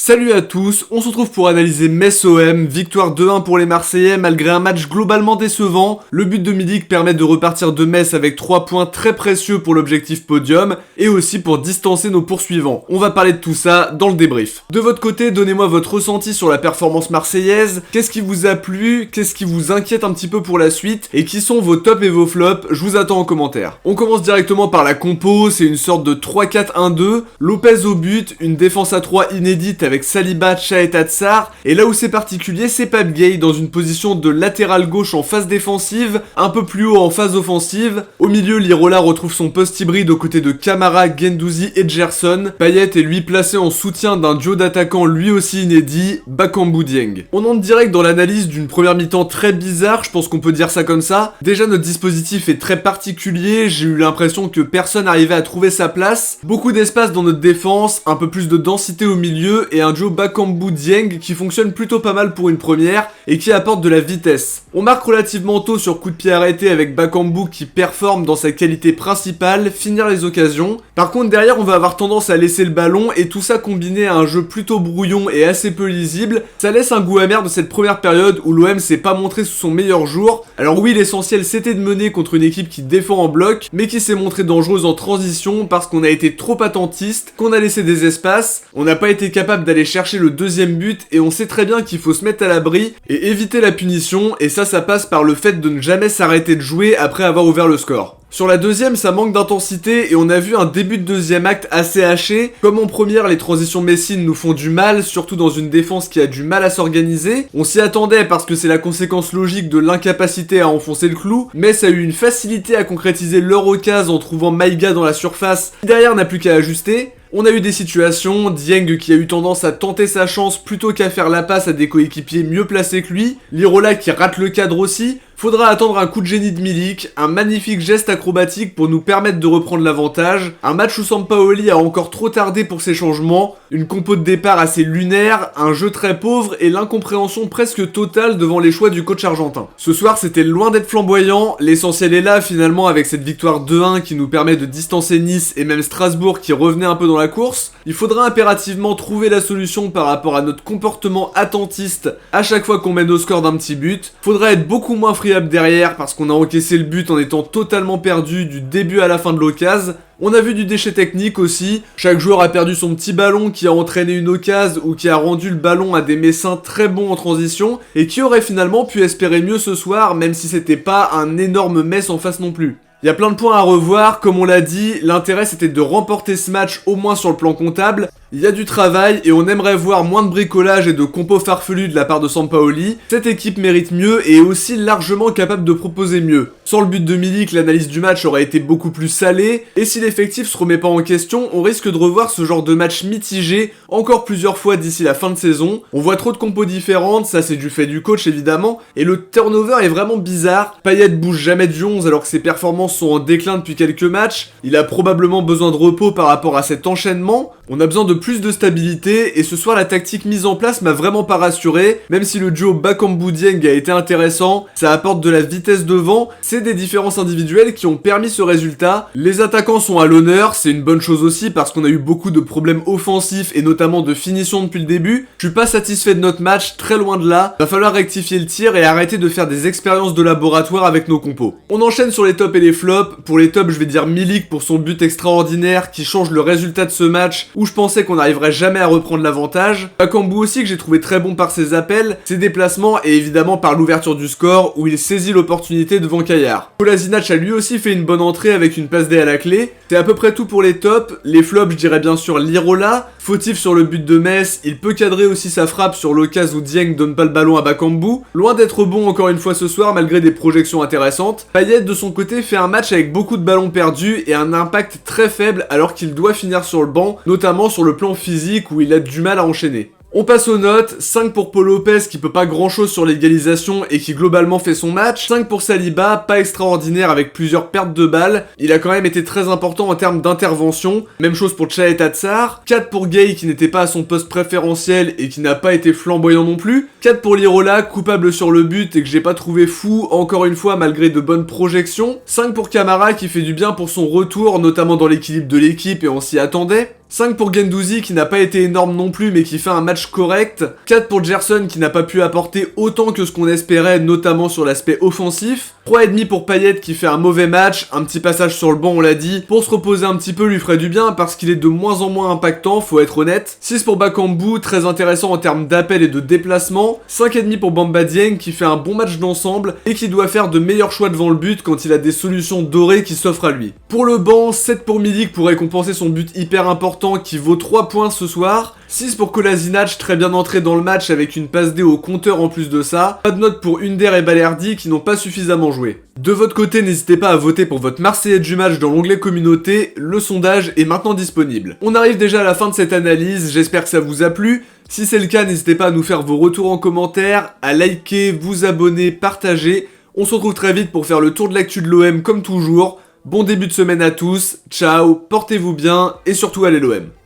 Salut à tous, on se retrouve pour analyser Metz-OM, victoire 2-1 pour les Marseillais malgré un match globalement décevant. Le but de Milik permet de repartir de Metz avec 3 points très précieux pour l'objectif podium et aussi pour distancer nos poursuivants. On va parler de tout ça dans le débrief. De votre côté, donnez-moi votre ressenti sur la performance marseillaise, qu'est-ce qui vous a plu, qu'est-ce qui vous inquiète un petit peu pour la suite et qui sont vos tops et vos flops, je vous attends en commentaire. On commence directement par la compo, c'est une sorte de 3-4-1-2, Lopez au but, une défense à 3 inédite avec Saliba, Cha et Tatsar, et là où c'est particulier, c'est Pape Gueye dans une position de latéral gauche en phase défensive, un peu plus haut en phase offensive. Au milieu, Lirola retrouve son poste hybride aux côtés de Camara, Guendouzi et Gerson. Payet est lui placé en soutien d'un duo d'attaquants lui aussi inédit, Bakambu Dieng. On entre direct dans l'analyse d'une première mi-temps très bizarre, je pense qu'on peut dire ça comme ça. Déjà notre dispositif est très particulier, j'ai eu l'impression que personne n'arrivait à trouver sa place. Beaucoup d'espace dans notre défense, un peu plus de densité au milieu et un duo Bakambu Dieng qui fonctionne plutôt pas mal pour une première et qui apporte de la vitesse. On marque relativement tôt sur coup de pied arrêté avec Bakambu qui performe dans sa qualité principale, finir les occasions. Par contre derrière on va avoir tendance à laisser le ballon et tout ça combiné à un jeu plutôt brouillon et assez peu lisible, ça laisse un goût amer de cette première période où l'OM s'est pas montré sous son meilleur jour. Alors oui, l'essentiel c'était de mener contre une équipe qui défend en bloc mais qui s'est montrée dangereuse en transition parce qu'on a été trop attentiste, qu'on a laissé des espaces, on n'a pas été capable d'aller chercher le deuxième but et on sait très bien qu'il faut se mettre à l'abri et éviter la punition, et ça passe par le fait de ne jamais s'arrêter de jouer après avoir ouvert le score. Sur la deuxième, ça manque d'intensité et on a vu un début de deuxième acte assez haché. Comme en première, les transitions messines nous font du mal, surtout dans une défense qui a du mal à s'organiser. On s'y attendait parce que c'est la conséquence logique de l'incapacité à enfoncer le clou, mais ça a eu une facilité à concrétiser leur occasion en trouvant Maïga dans la surface, qui derrière n'a plus qu'à ajuster. On a eu des situations, Dieng qui a eu tendance à tenter sa chance plutôt qu'à faire la passe à des coéquipiers mieux placés que lui, Lirola qui rate le cadre aussi. Faudra attendre un coup de génie de Milik, un magnifique geste acrobatique pour nous permettre de reprendre l'avantage, un match où Sampaoli a encore trop tardé pour ses changements, une compo de départ assez lunaire, un jeu très pauvre et l'incompréhension presque totale devant les choix du coach argentin. Ce soir c'était loin d'être flamboyant, l'essentiel est là finalement avec cette victoire 2-1 qui nous permet de distancer Nice et même Strasbourg qui revenait un peu dans la course. Il faudra impérativement trouver la solution par rapport à notre comportement attentiste à chaque fois qu'on mène au score d'un petit but. Faudra être beaucoup moins friable derrière parce qu'on a encaissé le but en étant totalement perdu du début à la fin de l'occasion. On a vu du déchet technique aussi, chaque joueur a perdu son petit ballon qui a entraîné une occasion ou qui a rendu le ballon à des Messins très bons en transition et qui aurait finalement pu espérer mieux ce soir même si c'était pas un énorme Metz en face non plus. Il y a plein de points à revoir, comme on l'a dit, l'intérêt c'était de remporter ce match au moins sur le plan comptable. Il y a du travail et on aimerait voir moins de bricolage et de compos farfelus de la part de Sampaoli. Cette équipe mérite mieux et est aussi largement capable de proposer mieux. Sans le but de Milik, l'analyse du match aurait été beaucoup plus salée, et si l'effectif se remet pas en question, on risque de revoir ce genre de match mitigé encore plusieurs fois d'ici la fin de saison. On voit trop de compos différentes, ça c'est du fait du coach évidemment, et le turnover est vraiment bizarre. Payet bouge jamais du 11 alors que ses performances sont en déclin depuis quelques matchs, il a probablement besoin de repos par rapport à cet enchaînement. On a besoin de plus de stabilité et ce soir la tactique mise en place m'a vraiment pas rassuré, même si le duo Bakambu Dieng a été intéressant, ça apporte de la vitesse devant, c'est des différences individuelles qui ont permis ce résultat. Les attaquants sont à l'honneur, c'est une bonne chose aussi parce qu'on a eu beaucoup de problèmes offensifs et notamment de finition depuis le début. Je suis pas satisfait de notre match, très loin de là, va falloir rectifier le tir et arrêter de faire des expériences de laboratoire avec nos compos. On enchaîne sur les tops et les flops. Pour les tops je vais dire Milik pour son but extraordinaire qui change le résultat de ce match où je pensais qu'on n'arriverait jamais à reprendre l'avantage. Bakambu aussi que j'ai trouvé très bon par ses appels, ses déplacements et évidemment par l'ouverture du score où il saisit l'opportunité devant Caillard. Kolasinac a lui aussi fait une bonne entrée avec une passe D à la clé. C'est à peu près tout pour les tops. Les flops je dirais bien sûr Lirola, fautif sur le but de Metz, il peut cadrer aussi sa frappe sur l'occasion où Dieng donne pas le ballon à Bakambu. Loin d'être bon encore une fois ce soir malgré des projections intéressantes. Payet de son côté fait un match avec beaucoup de ballons perdus et un impact très faible alors qu'il doit finir sur le banc, notamment sur le plan physique où il a du mal à enchaîner. On passe aux notes, 5 pour Paul Lopez qui peut pas grand chose sur l'égalisation et qui globalement fait son match, 5 pour Saliba, pas extraordinaire avec plusieurs pertes de balles, il a quand même été très important en termes d'intervention, même chose pour Cha et Tatsar, 4 pour Gueye qui n'était pas à son poste préférentiel et qui n'a pas été flamboyant non plus, 4 pour Lirola, coupable sur le but et que j'ai pas trouvé fou encore une fois malgré de bonnes projections, 5 pour Camara qui fait du bien pour son retour, notamment dans l'équilibre de l'équipe et on s'y attendait, 5 pour Guendouzi qui n'a pas été énorme non plus mais qui fait un match correct. 4 pour Gerson qui n'a pas pu apporter autant que ce qu'on espérait, notamment sur l'aspect offensif. 3,5 pour Payet qui fait un mauvais match, un petit passage sur le banc on l'a dit, pour se reposer un petit peu lui ferait du bien parce qu'il est de moins en moins impactant, faut être honnête. 6 pour Bakambu, très intéressant en termes d'appel et de déplacement. 5,5 pour Bamba Dieng qui fait un bon match d'ensemble et qui doit faire de meilleurs choix devant le but quand il a des solutions dorées qui s'offrent à lui. Pour le banc, 7 pour Milik pour récompenser son but hyper important qui vaut 3 points ce soir. 6 pour Kolasinac, très bien entré dans le match avec une passe D au compteur en plus de ça. Pas de note pour Under et Balerdi qui n'ont pas suffisamment joué. De votre côté, n'hésitez pas à voter pour votre Marseillais du match dans l'onglet communauté, le sondage est maintenant disponible. On arrive déjà à la fin de cette analyse, j'espère que ça vous a plu. Si c'est le cas, n'hésitez pas à nous faire vos retours en commentaire, à liker, vous abonner, partager. On se retrouve très vite pour faire le tour de l'actu de l'OM comme toujours. Bon début de semaine à tous, ciao, portez-vous bien et surtout allez l'OM.